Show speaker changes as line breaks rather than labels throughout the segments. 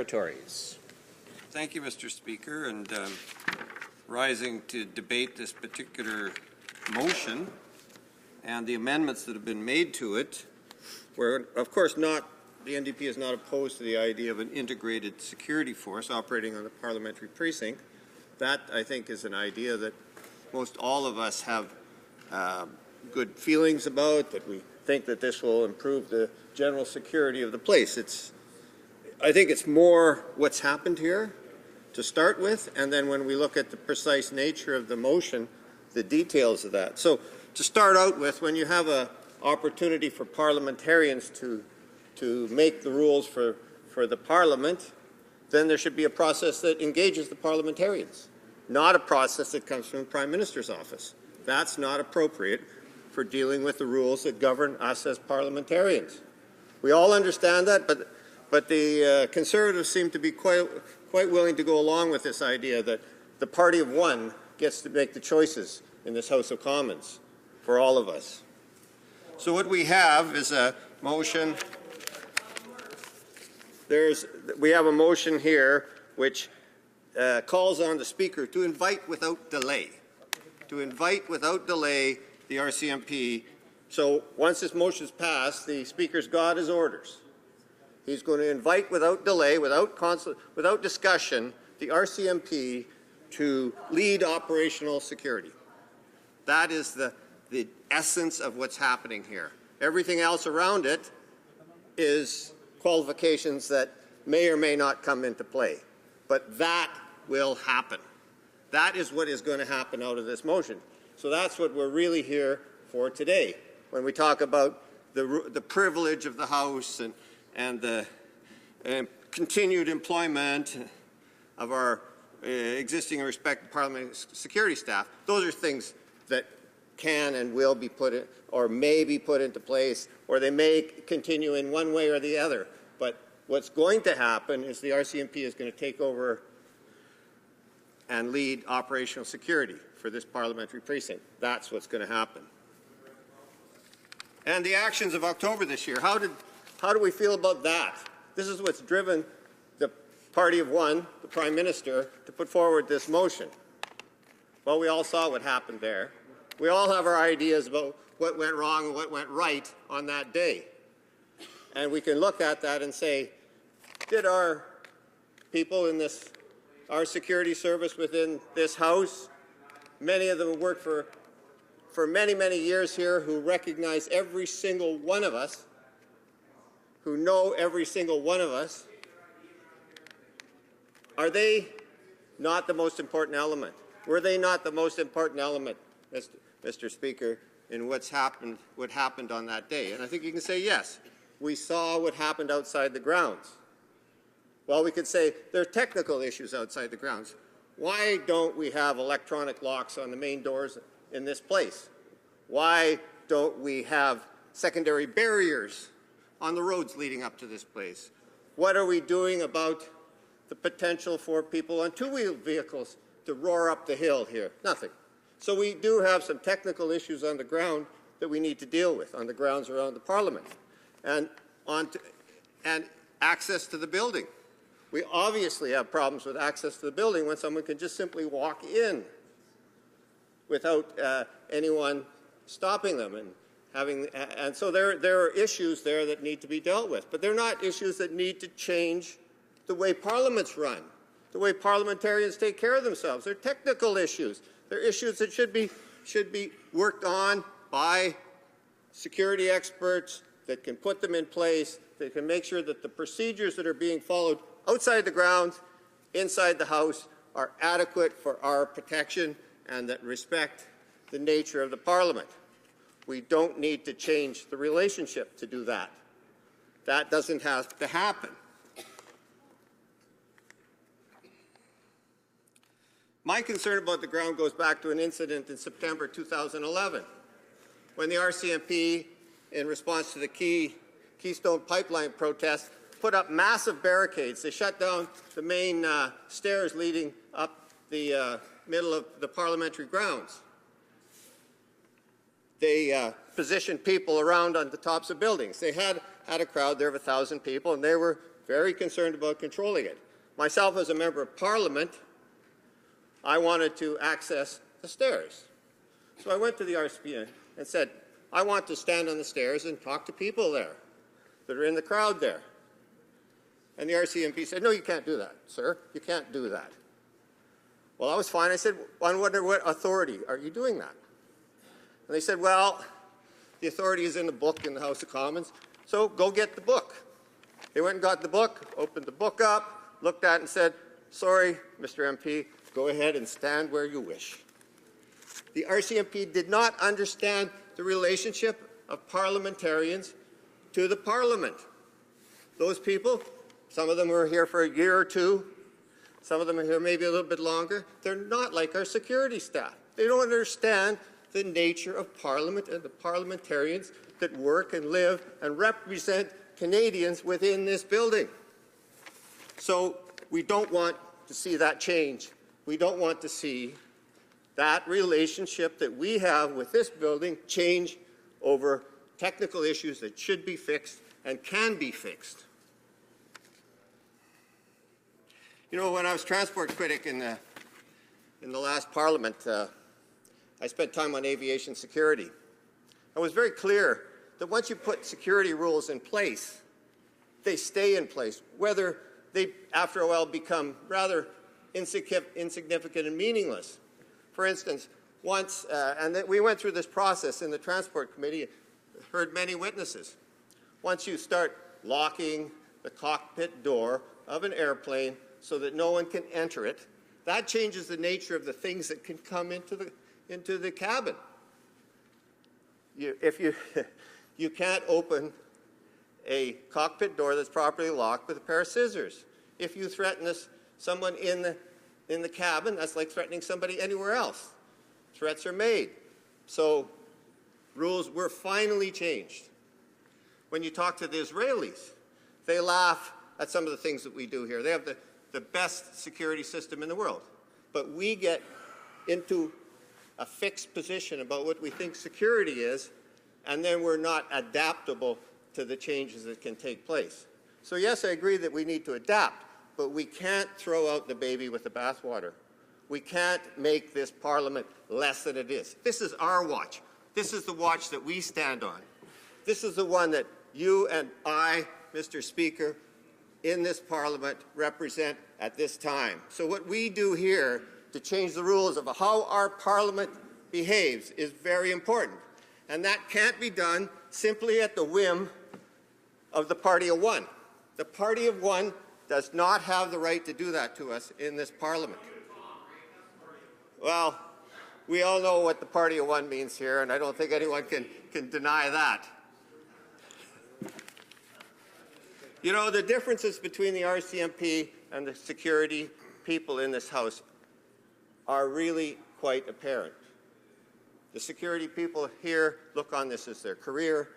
Territories.
Thank you, Mr. Speaker, and rising to debate this particular motion and the amendments that have been made to it, where, of course, the NDP is not opposed to the idea of an integrated security force operating on the parliamentary precinct. That, I think, is an idea that most all of us have good feelings about, that we think that this will improve the general security of the place. I think it's more what's happened here to start with, and then when we look at the precise nature of the motion, the details of that. So to start out with, when you have an opportunity for parliamentarians to make the rules for the Parliament, then there should be a process that engages the parliamentarians, not a process that comes from the Prime Minister's office. That's not appropriate for dealing with the rules that govern us as parliamentarians. We all understand that, but the Conservatives seem to be quite willing to go along with this idea that the party of one gets to make the choices in this House of Commons for all of us. So what we have is a motion. We have a motion here which calls on the Speaker to invite without delay. To invite without delay the RCMP. So once this motion is passed, the Speaker's got his orders. He's going to invite without delay, without discussion, the RCMP to lead operational security. That is the essence of what's happening here. Everything else around it is qualifications that may or may not come into play. But that will happen. That is what is going to happen out of this motion. So that's what we're really here for today. When we talk about the privilege of the House and the continued employment of our existing and respected parliamentary security staff, those are things that can and will be put in, or may be put into place, or they may continue in one way or the other. But what's going to happen is the RCMP is going to take over and lead operational security for this parliamentary precinct. That's what's going to happen. And the actions of October this year, how do we feel about that? This is what's driven the party of one, the Prime Minister, to put forward this motion. Well, we all saw what happened there. We all have our ideas about what went wrong and what went right on that day. And we can look at that and say, did our people in our security service within this House, many of them have worked for many, many years here, who recognize every single one of us, who know every single one of us, are they not the most important element? Were they not the most important element, Mr. Speaker, in what happened on that day? And I think you can say yes. We saw what happened outside the grounds. Well, we could say there are technical issues outside the grounds. Why don't we have electronic locks on the main doors in this place? Why don't we have secondary barriers on the roads leading up to this place? What are we doing about the potential for people on two-wheeled vehicles to roar up the hill here? Nothing. So we do have some technical issues on the ground that we need to deal with on the grounds around the Parliament. And access to the building. We obviously have problems with access to the building when someone can just simply walk in without anyone stopping them and so there are issues there that need to be dealt with, but they're not issues that need to change the way Parliament's run, the way parliamentarians take care of themselves. They're technical issues. They're issues that should be worked on by security experts that can put them in place, that can make sure that the procedures that are being followed outside the grounds, inside the House, are adequate for our protection and that respect the nature of the Parliament. We don't need to change the relationship to do that. That doesn't have to happen. My concern about the ground goes back to an incident in September 2011 when the RCMP, in response to the Keystone Pipeline protest, put up massive barricades. They shut down the main stairs leading up the middle of the parliamentary grounds. They positioned people around on the tops of buildings. They had a crowd there of 1,000 people, and they were very concerned about controlling it. Myself, as a member of Parliament, I wanted to access the stairs. So I went to the RCMP and said, I want to stand on the stairs and talk to people there that are in the crowd there. And the RCMP said, no, you can't do that, sir. You can't do that. Well, I was fine. I said, on what authority are you doing that? And they said, well, the authority is in the book in the House of Commons, so go get the book. They went and got the book, opened the book up, looked at it and said, sorry, Mr. MP, go ahead and stand where you wish. The RCMP did not understand the relationship of parliamentarians to the Parliament. Those people, some of them were here for a year or two, some of them are here maybe a little bit longer. They're not like our security staff. They don't understand the nature of Parliament and the parliamentarians that work and live and represent Canadians within this building. So we don't want to see that change. We don't want to see that relationship that we have with this building change over technical issues that should be fixed and can be fixed. You know, when I was transport critic in the last Parliament, I spent time on aviation security. I was very clear that once you put security rules in place, they stay in place, whether they, after a while, become rather insignificant and meaningless. For instance, once, and we went through this process in the Transport Committee, heard many witnesses. Once you start locking the cockpit door of an airplane so that no one can enter it, that changes the nature of the things that can come into the cabin. You can't open a cockpit door that's properly locked with a pair of scissors. If you threaten someone in the cabin, that's like threatening somebody anywhere else. Threats are made. So rules were finally changed. When you talk to the Israelis, they laugh at some of the things that we do here. They have the best security system in the world. But we get into a fixed position about what we think security is, and then we're not adaptable to the changes that can take place. So yes, I agree that we need to adapt, but we can't throw out the baby with the bathwater. We can't make this Parliament less than it is. This is our watch. This is the watch that we stand on. This is the one that you and I, Mr. Speaker, in this Parliament represent at this time. So what we do here to change the rules of how our Parliament behaves is very important. And that can't be done simply at the whim of the party of one. The party of one does not have the right to do that to us in this Parliament. Well, we all know what the party of one means here, and I don't think anyone can deny that. You know, the differences between the RCMP and the security people in this House are really quite apparent. The security people here look on this as their career.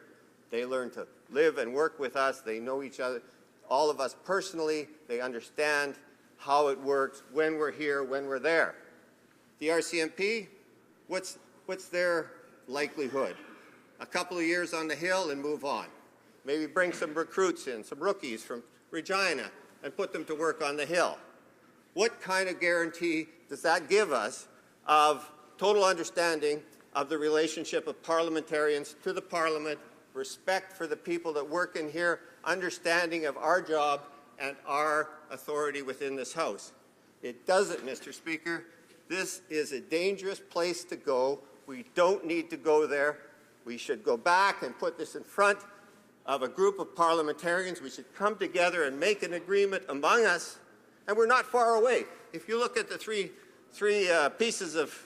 They learn to live and work with us. They know each other, all of us personally. They understand how it works, when we're here, when we're there. The RCMP, what's their likelihood? A couple of years on the Hill and move on. Maybe bring some recruits in, some rookies from Regina, and put them to work on the Hill. What kind of guarantee does that give us of total understanding of the relationship of parliamentarians to the Parliament, respect for the people that work in here, understanding of our job and our authority within this House? It doesn't, Mr. Speaker. This is a dangerous place to go. We don't need to go there. We should go back and put this in front of a group of parliamentarians. We should come together and make an agreement among us, and we're not far away. If you look at the three pieces of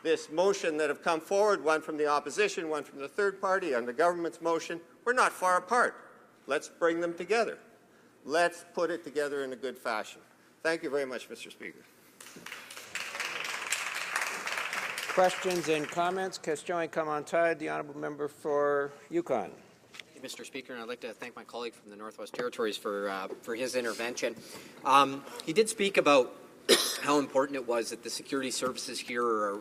this motion that have come forward, one from the opposition, one from the third party, on the government's motion, we're not far apart. Let's bring them together. Let's put it together in a good fashion. Thank you very much, Mr. Speaker.
Questions and comments? Question commentaire, the honourable member for Yukon.
Thank you, Mr. Speaker, and I'd like to thank my colleague from the Northwest Territories for his intervention. He did speak about how important it was that the security services here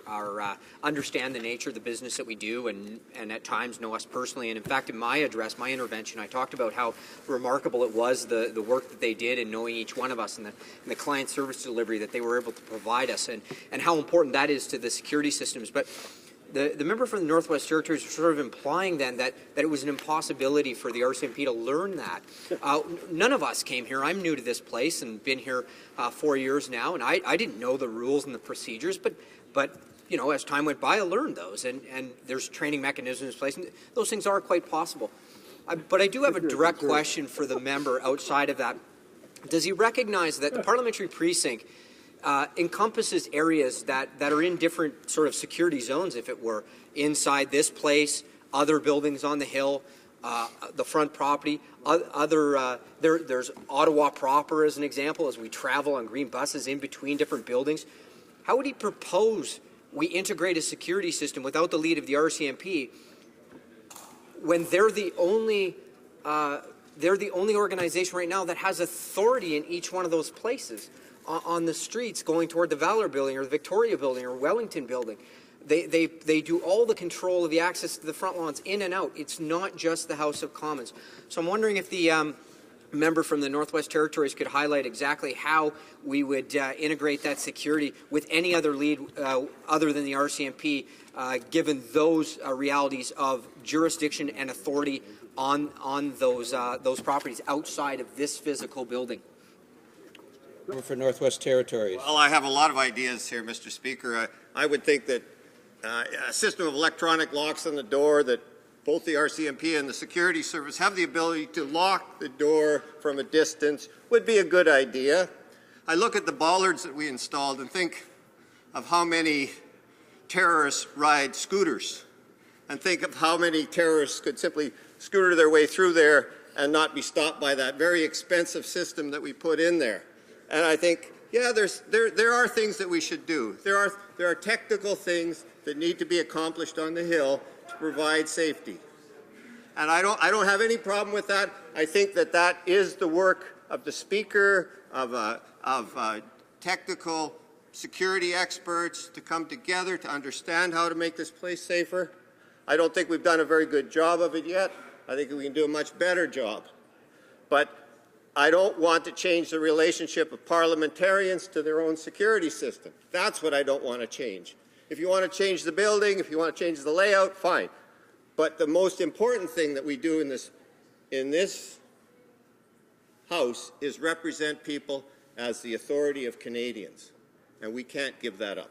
understand the nature of the business that we do and at times know us personally. And in fact, in my address, my intervention, I talked about how remarkable it was, the work that they did in knowing each one of us and the client service delivery that they were able to provide us, and how important that is to the security systems. But the member from the Northwest Territories was sort of implying then that it was an impossibility for the RCMP to learn that. None of us came here. I'm new to this place and been here 4 years now, and I didn't know the rules and the procedures, but you know, as time went by, I learned those, and there's training mechanisms in place, and those things are quite possible. But I do have a direct question for the member outside of that. Does he recognize that the Parliamentary Precinct encompasses areas that are in different sort of security zones, if it were, inside this place, other buildings on the hill, the front property, there's Ottawa proper as an example, as we travel on green buses in between different buildings. How would he propose we integrate a security system without the lead of the RCMP when they're the only organization right now that has authority in each one of those places? On the streets going toward the Valor Building or the Victoria Building or Wellington Building. They do all the control of the access to the front lawns in and out. It's not just the House of Commons. So I'm wondering if the member from the Northwest Territories could highlight exactly how we would integrate that security with any other lead other than the RCMP, given those realities of jurisdiction and authority on those properties outside of this physical building.
For Northwest Territories.
Well, I have a lot of ideas here, Mr. Speaker. I would think that a system of electronic locks on the door, that both the RCMP and the security service have the ability to lock the door from a distance, would be a good idea. I look at the bollards that we installed and think of how many terrorists ride scooters, and think of how many terrorists could simply scooter their way through there and not be stopped by that very expensive system that we put in there. And I think, yeah, there are things that we should do. There are technical things that need to be accomplished on the Hill to provide safety. And I don't have any problem with that. I think that is the work of the Speaker, of technical security experts to come together to understand how to make this place safer. I don't think we've done a very good job of it yet. I think we can do a much better job. But I don't want to change the relationship of parliamentarians to their own security system. That's what I don't want to change. If you want to change the building, if you want to change the layout, fine. But the most important thing that we do in this House is represent people as the authority of Canadians. And we can't give that up.